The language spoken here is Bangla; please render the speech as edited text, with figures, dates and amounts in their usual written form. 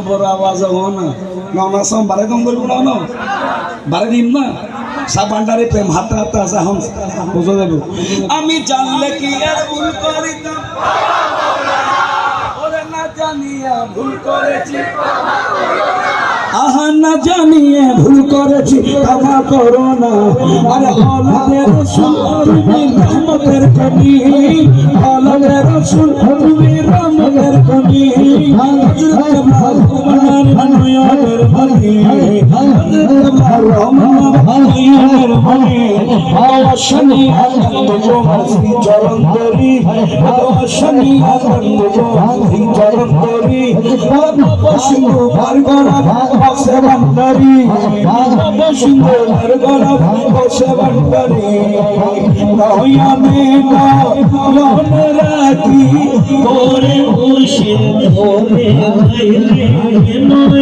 বড় আওয়াজ হো না না সব বারে দম বলবো না বারে দিম না সাবান্ডারে প্রেম হাতে হাতে আছে এখন বুঝে যাবো আমি জানলে কি আর ভুল করিতাম ওরে না জানিয়া ভুল করেছি আহা না জানিয়ে ভুল করেছি ক্ষমা করো না আরে আল্লাহর রাসূল তুমি রহমতের কনি আল্লাহর রাসূল তুমি রহমতের কনি হযরত মুহাম্মদ নয়নের মনি হযরত রহমতের মনি শনি আনন্দ চরণ করি শনি আনন্দ চরণ করি বাবা সিংহ ভারগরা বসে ভান্ডারি বাবা সিংহ ভারগরা বসে ভান্ডারি নয়নে নয়ন রাখি তোরে মুর্শিদ ওরে নয়নে